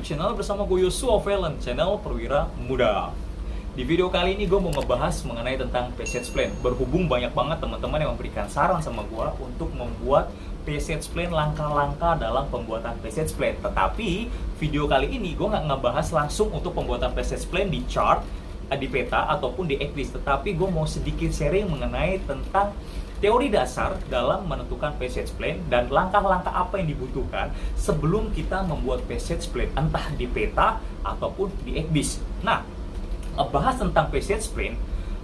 channel bersama gue Yosua Valen, channel Perwira Muda. Di video kali ini gue mau ngebahas mengenai tentang passage plan. Berhubung banyak banget teman-teman yang memberikan saran sama gue untuk membuat passage plan, langkah-langkah dalam pembuatan passage plan. Tetapi video kali ini gue nggak ngebahas langsung untuk pembuatan passage plan di chart, di peta ataupun di checklist. Tetapi gue mau sedikit sharing mengenai tentang teori dasar dalam menentukan passage plan dan langkah-langkah apa yang dibutuhkan sebelum kita membuat passage plan, entah di peta ataupun di checklist. Nah, bahas tentang passage plan,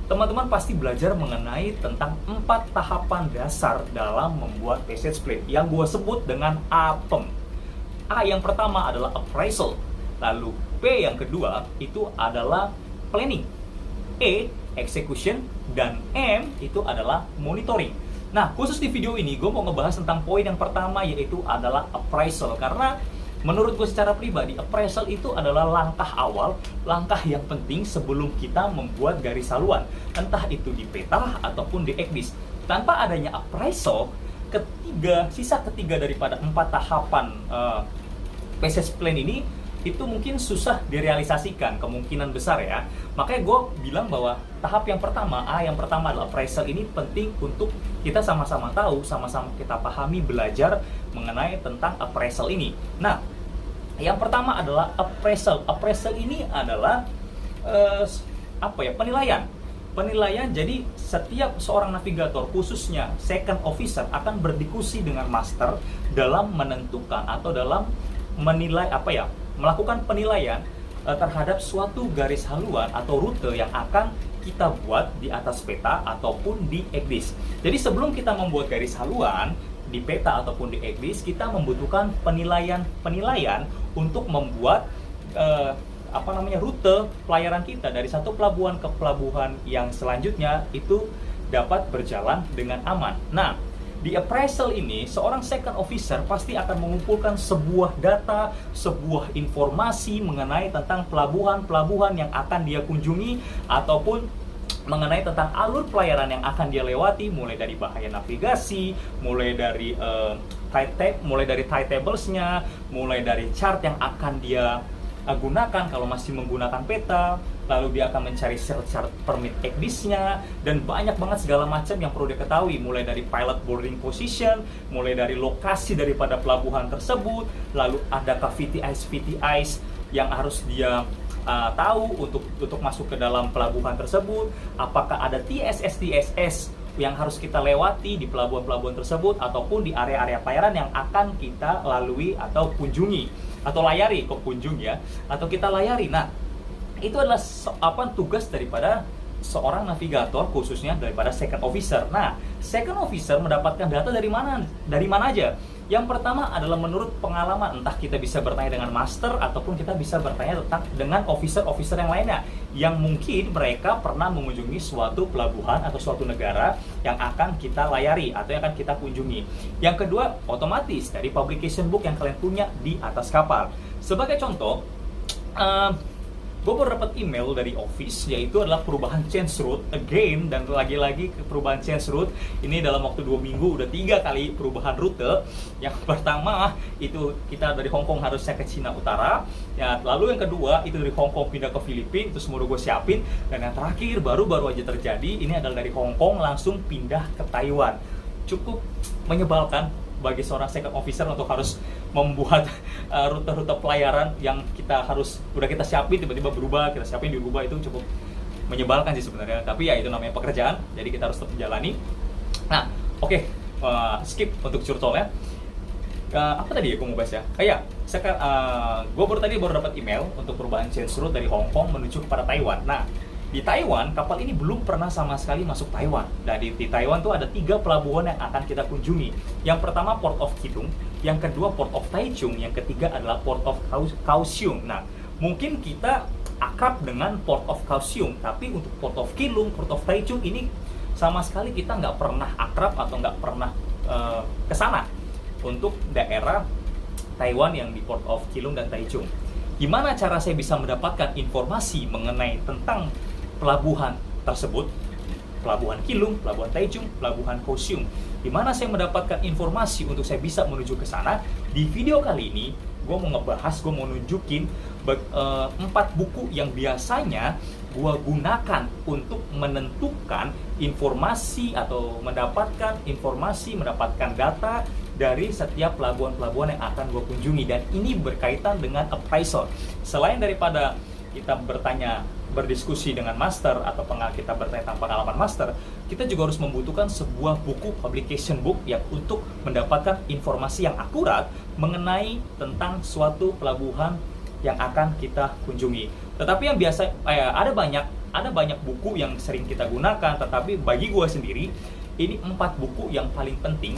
teman-teman pasti belajar mengenai tentang 4 tahapan dasar dalam membuat passage plan yang gue sebut dengan APEM. A yang pertama adalah appraisal, lalu P yang kedua itu adalah planning, E execution, dan M itu adalah monitoring. Nah, khusus di video ini gue mau ngebahas tentang poin yang pertama, yaitu adalah appraisal. Karena menurut gue secara pribadi, appraisal itu adalah langkah awal, langkah yang penting sebelum kita membuat garis haluan, entah itu di peta ataupun di checklist. Tanpa adanya appraisal, sisa ketiga daripada 4 tahapan passage plan ini itu mungkin susah direalisasikan, kemungkinan besar ya. Makanya gue bilang bahwa tahap yang pertama, A yang pertama adalah appraisal, ini penting untuk kita sama-sama tahu, sama-sama kita pahami, belajar mengenai tentang appraisal ini. Nah, yang pertama adalah appraisal. Appraisal ini adalah penilaian. Penilaian, jadi setiap seorang navigator, khususnya second officer, akan berdiskusi dengan master dalam menentukan atau dalam menilai melakukan penilaian terhadap suatu garis haluan atau rute yang akan kita buat di atas peta ataupun di checklist. Jadi sebelum kita membuat garis haluan di peta ataupun di checklist, kita membutuhkan penilaian untuk membuat rute pelayaran kita dari satu pelabuhan ke pelabuhan yang selanjutnya itu dapat berjalan dengan aman. Nah, di appraisal ini, seorang second officer pasti akan mengumpulkan sebuah data, sebuah informasi mengenai tentang pelabuhan-pelabuhan yang akan dia kunjungi, ataupun mengenai tentang alur pelayaran yang akan dia lewati, mulai dari bahaya navigasi, mulai dari tide tablesnya, mulai dari chart yang akan dia gunakan kalau masih menggunakan peta, lalu dia akan mencari chart permit checklistnya, dan banyak banget segala macam yang perlu diketahui, mulai dari pilot boarding position, mulai dari lokasi daripada pelabuhan tersebut, lalu adakah VTIs yang harus dia tahu untuk masuk ke dalam pelabuhan tersebut, apakah ada TSS yang harus kita lewati di pelabuhan-pelabuhan tersebut ataupun di area-area pelayaran yang akan kita lalui atau kunjungi atau layari, atau kita layari. Nah, itu adalah tugas daripada seorang navigator, khususnya daripada second officer. Nah, second officer mendapatkan data dari mana aja? Yang pertama adalah menurut pengalaman, entah kita bisa bertanya dengan master ataupun kita bisa bertanya dengan officer-officer yang lainnya yang mungkin mereka pernah mengunjungi suatu pelabuhan atau suatu negara yang akan kita layari atau yang akan kita kunjungi. Yang kedua, otomatis dari publication book yang kalian punya di atas kapal. Sebagai contoh, gue baru dapat email dari office, yaitu adalah perubahan change route again, dan lagi-lagi perubahan change route ini dalam waktu 2 minggu udah 3 kali perubahan rute. Yang pertama itu kita dari Hong Kong harusnya ke Cina Utara ya, lalu yang kedua itu dari Hong Kong pindah ke Filipina, itu semua udah gue siapin, dan yang terakhir baru-baru aja terjadi, ini adalah dari Hong Kong langsung pindah ke Taiwan. Cukup menyebalkan bagi seorang second officer untuk harus membuat rute-rute pelayaran yang udah kita siapin, tiba-tiba berubah, kita siapin dirubah. Itu cukup menyebalkan sih sebenarnya, tapi ya itu namanya pekerjaan, jadi kita harus tetap jalani. Nah, oke, skip untuk curcolnya. Apa tadi ya gue mau bahas ya? Gue baru dapat email untuk perubahan change route dari Hong Kong menuju kepada Taiwan. Nah, di Taiwan, kapal ini belum pernah sama sekali masuk Taiwan. Dan di Taiwan tuh ada 3 pelabuhan yang akan kita kunjungi. Yang pertama Port of Keelung, yang kedua Port of Taichung, yang ketiga adalah Port of Kaohsiung. Nah, mungkin kita akrab dengan Port of Kaohsiung, tapi untuk Port of Keelung, Port of Taichung ini sama sekali kita nggak pernah akrab atau nggak pernah ke sana untuk daerah Taiwan yang di Port of Keelung dan Taichung. Gimana cara saya bisa mendapatkan informasi mengenai tentang pelabuhan tersebut, pelabuhan Keelung, pelabuhan Taichung, pelabuhan Kaohsiung? Di mana saya mendapatkan informasi untuk saya bisa menuju ke sana? Di video kali ini, gue mau ngebahas, gue mau nunjukin 4 buku yang biasanya gue gunakan untuk menentukan informasi atau mendapatkan informasi, mendapatkan data dari setiap pelabuhan-pelabuhan yang akan gue kunjungi. Dan ini berkaitan dengan appraisal. Selain daripada kita berdiskusi dengan master atau kita bertanya tentang pengalaman master, kita juga harus membutuhkan sebuah buku publication book yang untuk mendapatkan informasi yang akurat mengenai tentang suatu pelabuhan yang akan kita kunjungi. Tetapi yang biasa ada banyak buku yang sering kita gunakan, tetapi bagi gue sendiri ini 4 buku yang paling penting,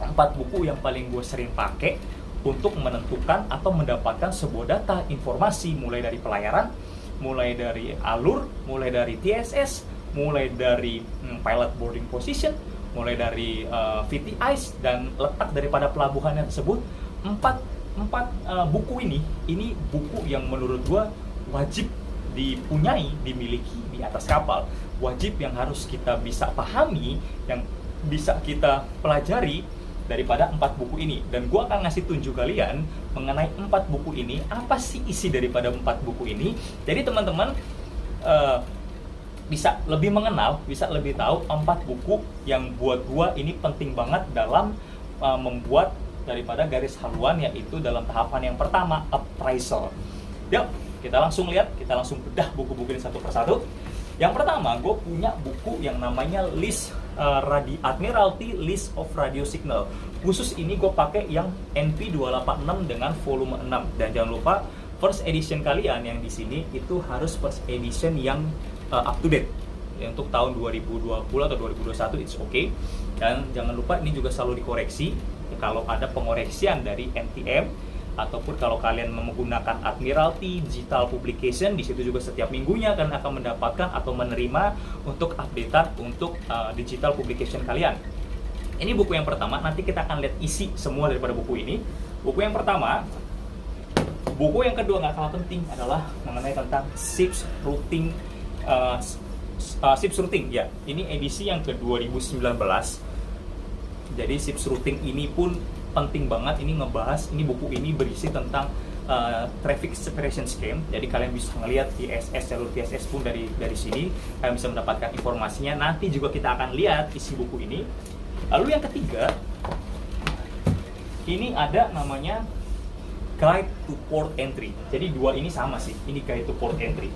4 buku yang paling gue sering pakai untuk menentukan atau mendapatkan sebuah data informasi, mulai dari pelayaran, mulai dari alur, mulai dari TSS, mulai dari pilot boarding position, mulai dari VTIs, dan letak daripada pelabuhannya tersebut. Empat buku ini buku yang menurut gua wajib dipunyai, dimiliki di atas kapal. Wajib yang harus kita bisa pahami, yang bisa kita pelajari daripada 4 buku ini. Dan gue akan ngasih tunjuk kalian mengenai 4 buku ini, apa sih isi daripada 4 buku ini. Jadi teman-teman bisa lebih mengenal, bisa lebih tahu 4 buku yang buat gue ini penting banget dalam membuat daripada garis haluan, yaitu dalam tahapan yang pertama, appraisal. Yuk, kita langsung lihat, kita langsung bedah buku-buku ini satu persatu. Yang pertama, gue punya buku yang namanya Admiralty List of Radio Signal. Khusus ini gue pakai yang NP286 dengan volume 6. Dan jangan lupa first edition kalian yang di sini itu harus first edition yang up to date. Ya, untuk tahun 2020 atau 2021 it's okay. Dan jangan lupa ini juga selalu dikoreksi. Kalau ada pengoreksian dari NTM, ataupun kalau kalian menggunakan Admiralty Digital Publication, di situ juga setiap minggunya kalian akan mendapatkan atau menerima untuk updatean untuk digital publication kalian. Ini buku yang pertama, nanti kita akan lihat isi semua daripada buku ini. Buku yang pertama, buku yang kedua nggak kalah penting adalah mengenai tentang ships routing, ships routing ya. Ini edisi yang ke 2019. Jadi ships routing ini pun penting banget. Ini ngebahas, ini buku ini berisi tentang traffic separation scheme. Jadi kalian bisa ngelihat TSS, jalur TSS pun dari sini kalian bisa mendapatkan informasinya. Nanti juga kita akan lihat isi buku ini. Lalu yang ketiga, ini ada namanya Guide to Port Entry. Jadi dua ini sama sih. Ini Guide to Port Entry.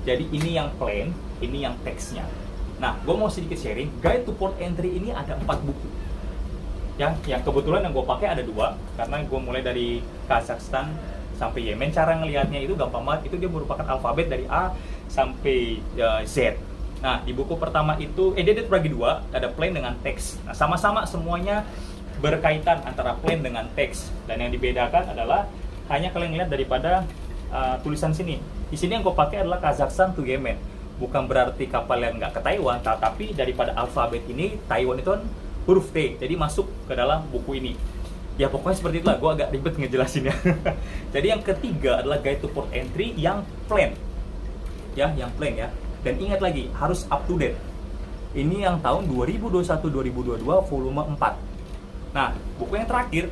Jadi ini yang plain, ini yang teksnya. Nah, gue mau sedikit sharing. Guide to Port Entry ini ada 4 buku. Yang kebetulan yang gue pakai ada 2, karena gue mulai dari Kazakhstan sampai Yemen. Cara ngelihatnya itu gampang banget, itu dia merupakan alfabet dari A sampai Z. Nah, di buku pertama itu dia terbagi 2, ada plain dengan teks. Nah, sama-sama semuanya berkaitan antara plain dengan teks, dan yang dibedakan adalah hanya kalian lihat daripada tulisan sini. Di sini yang gue pakai adalah Kazakhstan to Yemen. Bukan berarti kapal yang nggak ke Taiwan, tapi daripada alfabet ini Taiwan itu kan huruf T, jadi masuk ke dalam buku ini. Ya pokoknya seperti itulah, gue agak ribet ngejelasinnya. Jadi yang ketiga adalah Guide to Port Entry yang plain. Ya, yang plain ya. Dan ingat lagi, harus up to date. Ini yang tahun 2021-2022 volume 4. Nah, buku yang terakhir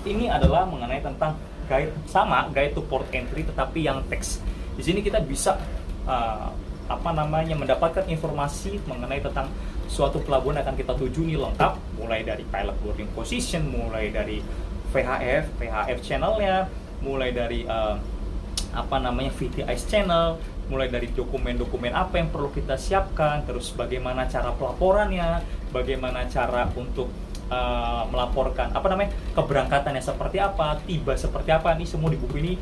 ini adalah mengenai tentang Guide to Port Entry, tetapi yang teks. Di sini kita bisa mendapatkan informasi mengenai tentang suatu pelabuhan akan kita tuju ini lengkap, mulai dari pilot boarding position, mulai dari VHF channelnya, mulai dari VTIs channel, mulai dari dokumen-dokumen apa yang perlu kita siapkan, terus bagaimana cara pelaporannya, bagaimana cara untuk melaporkan keberangkatannya seperti apa, tiba seperti apa. Ini semua di buku ini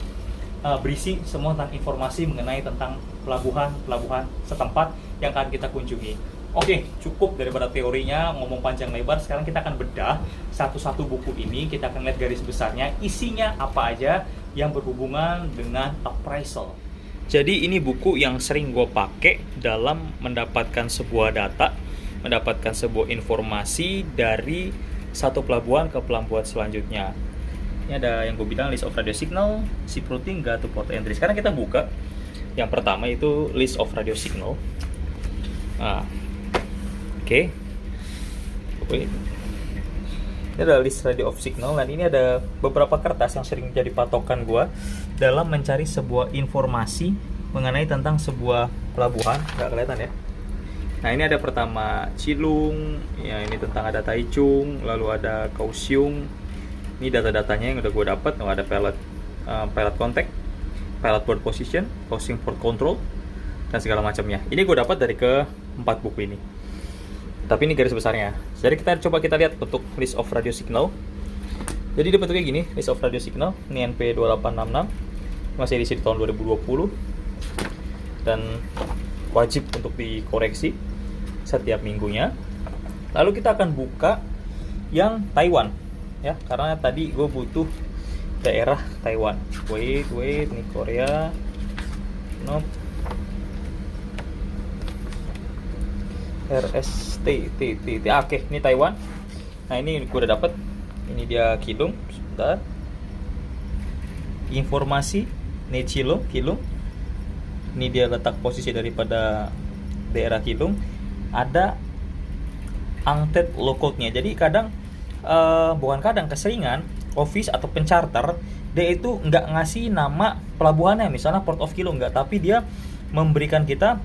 berisi semua tentang informasi mengenai tentang pelabuhan setempat yang akan kita kunjungi. Oke, cukup daripada teorinya, ngomong panjang lebar. Sekarang kita akan bedah satu-satu buku ini. Kita akan lihat garis besarnya, isinya apa aja yang berhubungan dengan appraisal. Jadi ini buku yang sering gue pakai dalam mendapatkan sebuah data, mendapatkan sebuah informasi dari satu pelabuhan ke pelabuhan selanjutnya. Ini ada yang gue bilang list of radio signal, ship routing, guide to port entry. Sekarang kita buka. Yang pertama itu list of radio signal. Oke. Ini adalah list radio of signal, dan ini ada beberapa kertas yang sering jadi patokan gue dalam mencari sebuah informasi mengenai tentang sebuah pelabuhan. Nggak kelihatan ya. Nah, ini ada pertama Cilung, ya ini tentang ada Taichung, lalu ada Kaohsiung. Ini data-datanya yang udah gue dapat. Ada pilot contact, pilot board position, Kaohsiung port control, dan segala macamnya. Ini gue dapat dari ke-4 buku ini. Tapi ini garis besarnya. Jadi kita lihat bentuk list of radio signal. Jadi dia bentuknya gini, list of radio signal. Ini NP2866, masih edisi di tahun 2020, dan wajib untuk dikoreksi setiap minggunya. Lalu kita akan buka yang Taiwan, ya, karena tadi gue butuh daerah Taiwan. Wait, ini Korea. Nope. Oke, ini Taiwan. Nah, ini gue udah dapet. Ini dia Keelung. Sebentar. Informasi Keelung. Ini dia letak posisi daripada daerah Keelung. Ada angtet locode-nya. Jadi keseringan office atau pencharter dia itu nggak ngasih nama pelabuhannya, misalnya Port of Keelung nggak, tapi dia memberikan kita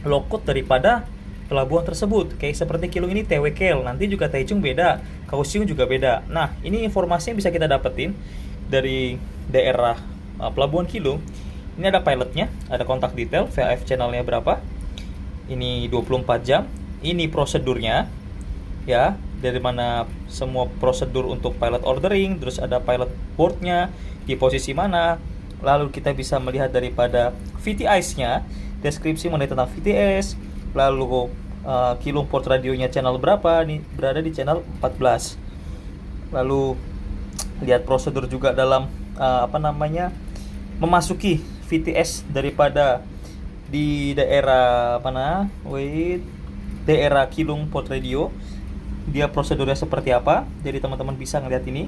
locode daripada pelabuhan tersebut. Kayak seperti Keelung ini TW Kel, nanti juga Taichung beda, Kaohsiung juga beda. Nah, ini informasi yang bisa kita dapetin dari daerah pelabuhan Keelung. Ini ada pilotnya, ada kontak detail, VHF channelnya berapa. Ini 24 jam. Ini prosedurnya, ya, dari mana semua prosedur untuk pilot ordering, terus ada pilot boardnya, di posisi mana. Lalu kita bisa melihat daripada VTIs-nya, deskripsi mengenai tentang VTS. Lalu Keelung port radionya channel berapa, nih berada di channel 14. Lalu lihat prosedur juga dalam memasuki VTS daripada di daerah daerah Keelung port radio. Dia prosedurnya seperti apa. Jadi teman-teman bisa ngeliat ini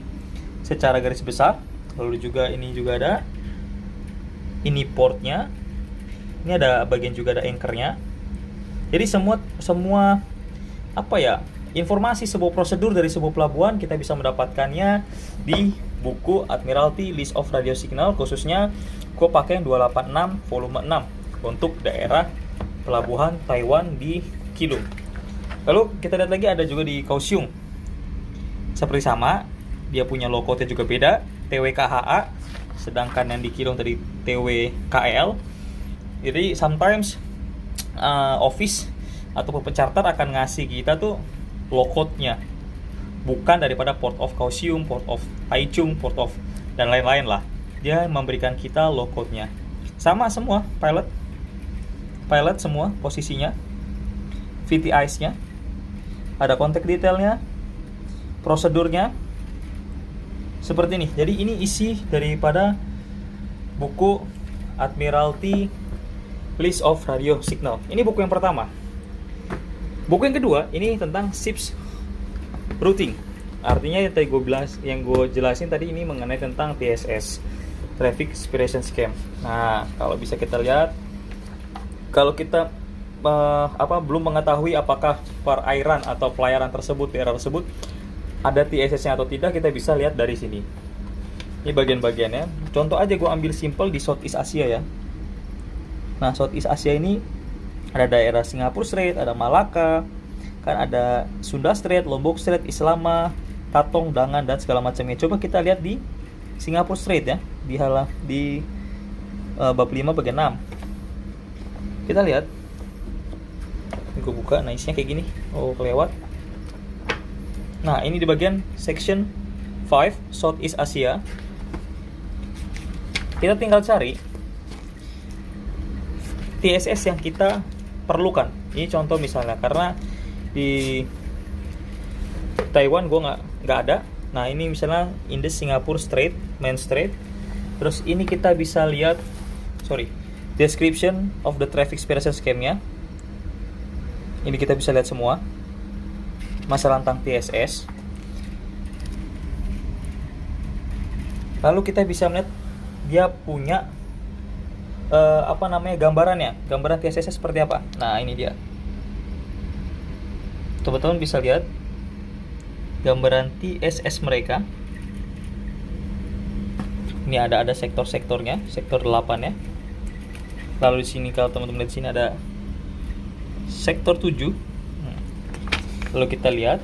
secara garis besar. Lalu juga ini juga ada ini portnya. Ini ada bagian juga ada anchornya. Jadi semua informasi sebuah prosedur dari sebuah pelabuhan kita bisa mendapatkannya di buku Admiralty List of Radio Signal, khususnya gue pakai yang 286 volume 6 untuk daerah pelabuhan Taiwan di Keelung. Lalu kita lihat lagi ada juga di Kaohsiung. Seperti sama, dia punya logo-nya juga beda, TWKHA, sedangkan yang di Keelung tadi TWKL. Jadi sometimes office atau pencharter akan ngasih kita tuh logo-nya bukan daripada Port of Kaohsiung, Port of Taichung, Port of dan lain-lain lah. Dia memberikan kita logo-nya. Sama semua pilot semua posisinya, VTIs-nya, ada kontak detailnya, prosedurnya seperti ini. Jadi ini isi daripada buku Admiralty List of Radio Signal. Ini buku yang pertama. Buku yang kedua ini tentang ships routing. Artinya yang gue jelasin tadi ini mengenai tentang TSS, Traffic Separation Scheme. Nah, kalau bisa kita lihat, kalau kita belum mengetahui apakah perairan atau pelayaran tersebut, daerah tersebut ada TSS-nya atau tidak, kita bisa lihat dari sini. Ini bagian-bagiannya. Contoh aja gue ambil simple di Southeast Asia ya. Nah, Southeast Asia ini ada daerah Singapore Strait, ada Malacca, kan ada Sunda Strait, Lombok Strait, Islama, Katong, Dangan, dan segala macamnya. Coba kita lihat di Singapore Strait ya, di bab 5 bagian 6. Kita lihat. Gue buka, nah isinya kayak gini. Oh, kelewat. Nah, ini di bagian section 5 Southeast Asia. Kita tinggal cari TSS yang kita perlukan. Ini contoh misalnya, karena di Taiwan gue nggak ada. Nah, ini misalnya in the Singapore Strait, Main Strait. Terus ini kita bisa lihat, description of the traffic separation scheme-nya. Ini kita bisa lihat semua masalah tentang TSS. Lalu kita bisa melihat dia punya gambaran TSS seperti apa. Nah, ini dia. Teman-teman bisa lihat gambaran TSS mereka. Ini ada sektor-sektornya, sektor 8 ya. Lalu di sini kalau teman-teman lihat di sini ada sektor 7. Lalu kita lihat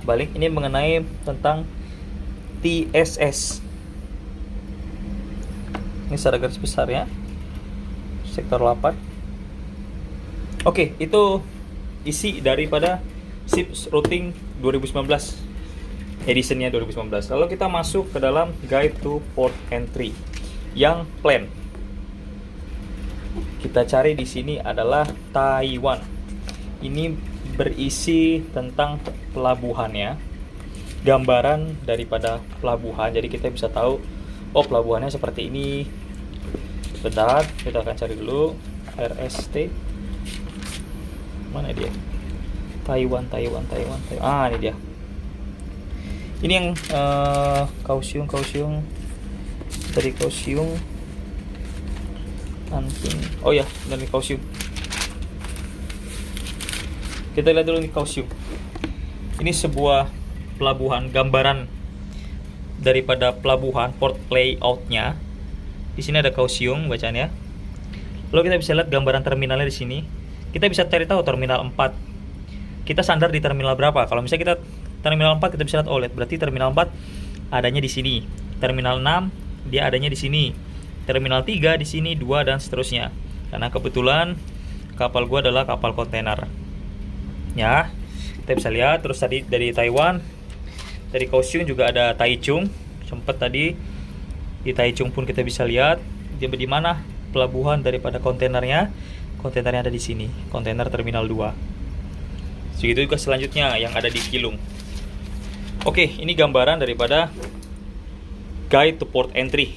balik, ini mengenai tentang TSS. Ini secara garis besar ya. Sektor 8. Oke, itu isi daripada SIP Routing 2019. Editionnya 2019. Lalu kita masuk ke dalam Guide to Port Entry yang plain. Kita cari di sini adalah Taiwan. Ini berisi tentang pelabuhannya, gambaran daripada pelabuhan. Jadi kita bisa tahu, oh pelabuhannya seperti ini. Bentar, kita akan cari dulu RST. Mana dia? Taiwan. Ah, ini dia. Ini yang Kaohsiung dari Kaohsiung Anping. Oh ya, dari Kaohsiung. Kita lihat dulu nih Kaohsiung. Ini sebuah pelabuhan, gambaran daripada pelabuhan, port layout-nya. Di sini ada Kaohsiung bacanya. Lalu kita bisa lihat gambaran terminalnya di sini. Kita bisa cari tahu terminal 4. Kita sandar di terminal berapa? Kalau misalnya kita terminal 4, kita bisa lihat OLED, berarti terminal 4 adanya di sini. Terminal 6 dia adanya di sini. Terminal 3 di sini, 2 dan seterusnya. Karena kebetulan kapal gua adalah kapal kontainer. Ya. Kita bisa lihat terus tadi dari Taiwan, dari Kaohsiung juga ada Taichung. Sempat tadi di Taichung pun kita bisa lihat di mana pelabuhan daripada kontainernya. Kontainernya ada di sini, kontainer terminal 2. Segitu juga selanjutnya yang ada di Keelung. Oke, ini gambaran daripada Guide to Port Entry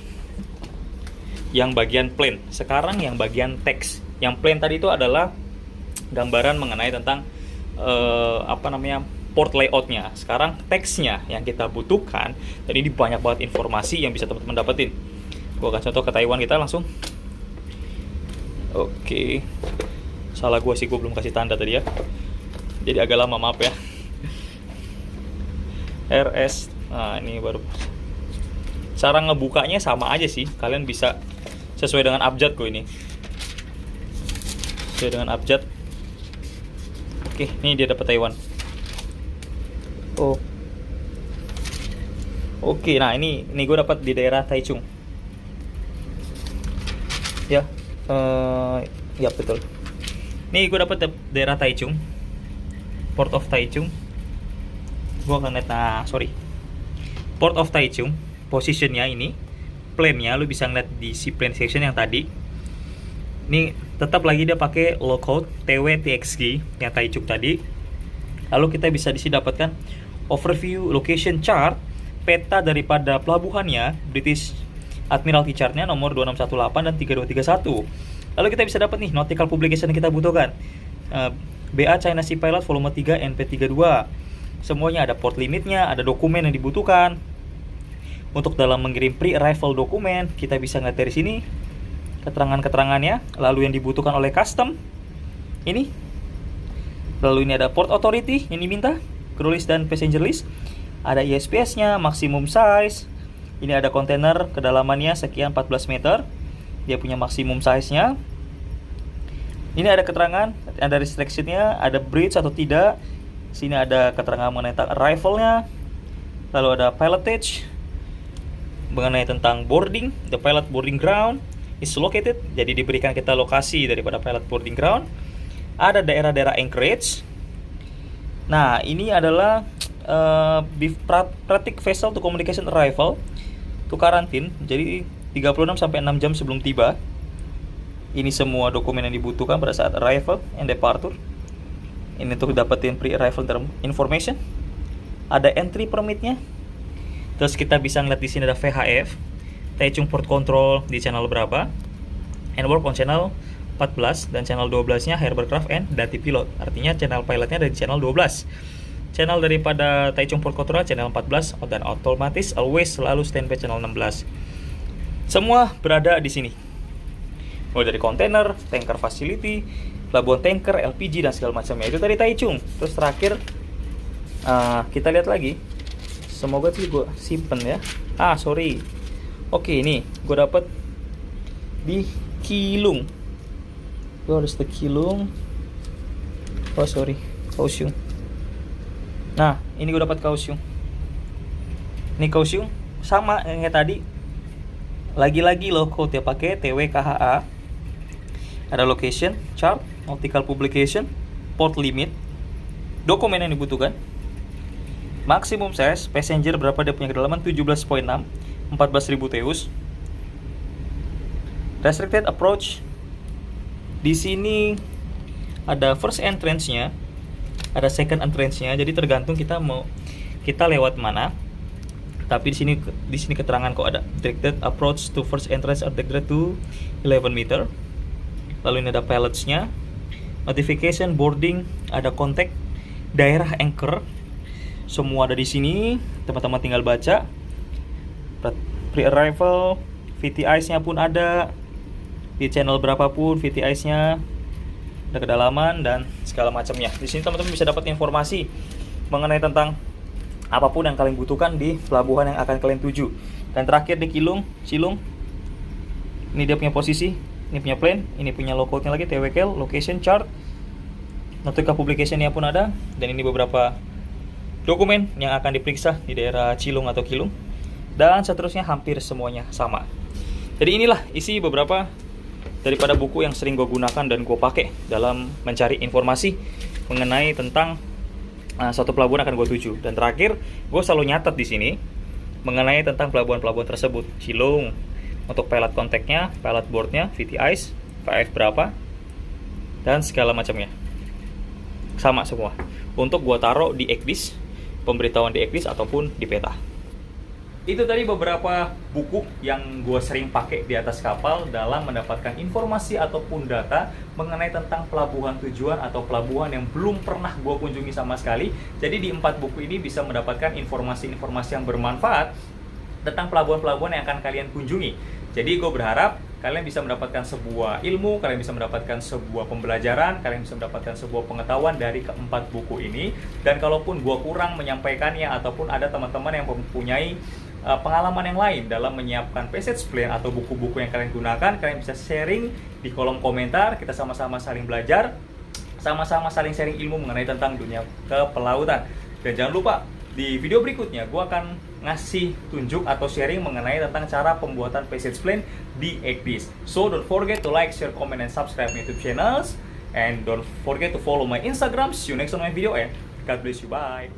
yang bagian plain. Sekarang yang bagian teks. Yang plain tadi itu adalah gambaran mengenai tentang port layoutnya. Sekarang teksnya yang kita butuhkan. Dan ini banyak banget informasi yang bisa teman-teman dapetin. Gua akan contoh ke Taiwan kita langsung. Oke, salah gue sih, gue belum kasih tanda tadi ya. Jadi agak lama, maaf ya. RS, nah ini baru. Cara ngebukanya sama aja sih, kalian bisa sesuai dengan abjad kok ini. Sesuai dengan abjad. Oke, ini dia dapat Taiwan. Oh. Oke, nah ini gue dapat di daerah Taichung. Ya. Ya betul. Nih gue dapat daerah Taichung, Port of Taichung. Gue akan lihat, Port of Taichung, positionnya ini, plane-nya lu bisa ngeliat di si plane section yang tadi. Ini tetap lagi dia pakai lockout TWTXG yang Taichung tadi. Lalu kita bisa di sini dapatkan overview location chart, peta daripada pelabuhannya, British Admiralty Chart-nya nomor 2618 dan 3231. Lalu kita bisa dapat nih nautical publication yang kita butuhkan. BA China Sea Pilot volume 3 NP32. Semuanya ada port limitnya, ada dokumen yang dibutuhkan. Untuk dalam mengirim pre-arrival dokumen, kita bisa ngeliat dari sini keterangan-keterangannya, lalu yang dibutuhkan oleh custom. Ini. Lalu ini ada port authority yang diminta, crew list dan passenger list. Ada ISPS-nya, maximum size. Ini ada kontainer kedalamannya sekian 14 meter. Dia punya maksimum size-nya. Ini ada keterangan, ada restriction-nya, ada bridge atau tidak. Sini ada keterangan mengenai arrival-nya. Lalu ada pilotage mengenai tentang boarding. The pilot boarding ground is located. Jadi diberikan kita lokasi daripada pilot boarding ground. Ada daerah-daerah anchorage. Nah, ini adalah practice vessel to communication arrival to quarantine. Jadi 36 sampai 6 jam sebelum tiba. Ini semua dokumen yang dibutuhkan pada saat arrival and departure. Ini untuk dapetin pre-arrival information. Ada entry permitnya. Terus kita bisa ngeliat di sini ada VHF, Taichung Port Control di channel berapa, and work on channel 14 dan channel 12-nya Aircraft and Dati Pilot. Artinya channel pilotnya ada di channel 12. Channel daripada Taichung Port Control channel 14 dan otomatis always selalu standby channel 16. Semua berada di sini. Mulai dari kontainer, tanker facility, pelabuhan tanker, LPG dan segala macamnya. Itu tadi Taichung. Terus terakhir Kita lihat lagi. Semoga sih gue simpen ya. Sorry. Oke, ini gue dapat di Kilung. Where is the Kilung? Oh sorry, Kaohsiung. Nah, ini gue dapat Kaohsiung. Ini Kaohsiung sama yang kayak tadi. Lagi-lagi loh code ya, pakai TWKHA. Ada location, chart, optical publication, port limit, dokumen yang dibutuhkan, maksimum size, passenger berapa dia punya kedalaman 17.6, 14.000 teus. Restricted approach. Di sini ada first entrance-nya, ada second entrance-nya. Jadi tergantung kita lewat mana. Tapi di sini keterangan kok ada directed approach to first entrance are directed to 11 meter. Lalu ini ada pilots-nya, notification, boarding, ada kontak, daerah anchor, semua ada di sini. Teman-teman tinggal baca. Pre-arrival, VTIs-nya pun ada, di channel berapapun VTIs-nya, ada kedalaman dan segala macamnya. Di sini teman-teman bisa dapat informasi mengenai tentang apapun yang kalian butuhkan di pelabuhan yang akan kalian tuju. Dan terakhir di Cilung, ini dia punya posisi, ini punya plane, ini punya lockoutnya lagi, TWKL, location chart, notika publication-nya pun ada, dan ini beberapa dokumen yang akan diperiksa di daerah Cilung atau Kilung, dan seterusnya hampir semuanya sama. Jadi inilah isi beberapa daripada buku yang sering gue gunakan dan gue pakai dalam mencari informasi mengenai tentang suatu pelabuhan akan gue tuju. Dan terakhir, gue selalu nyatat di sini mengenai tentang pelabuhan-pelabuhan tersebut. Cilung, untuk pilot kontaknya, pilot boardnya, VTIs, VF berapa, dan segala macamnya. Sama semua. Untuk gue taruh di Ekdis, pemberitahuan di Ekdis ataupun di peta. Itu tadi beberapa buku yang gue sering pakai di atas kapal dalam mendapatkan informasi ataupun data mengenai tentang pelabuhan tujuan atau pelabuhan yang belum pernah gue kunjungi sama sekali. Jadi di 4 buku ini bisa mendapatkan informasi-informasi yang bermanfaat tentang pelabuhan-pelabuhan yang akan kalian kunjungi. Jadi gue berharap kalian bisa mendapatkan sebuah ilmu, kalian bisa mendapatkan sebuah pembelajaran, kalian bisa mendapatkan sebuah pengetahuan dari keempat buku ini. Dan kalaupun gue kurang menyampaikannya ataupun ada teman-teman yang mempunyai pengalaman yang lain dalam menyiapkan passage plan atau buku-buku yang kalian gunakan, kalian bisa sharing di kolom komentar. Kita sama-sama saling belajar, sama-sama saling sharing ilmu mengenai tentang dunia kepelautan. Dan jangan lupa, di video berikutnya gue akan ngasih tunjuk atau sharing mengenai tentang cara pembuatan passage plan di Ekdis. So don't forget to like, share, comment, and subscribe my YouTube channels. And don't forget to follow my Instagram. See you next on my video and God bless you. Bye.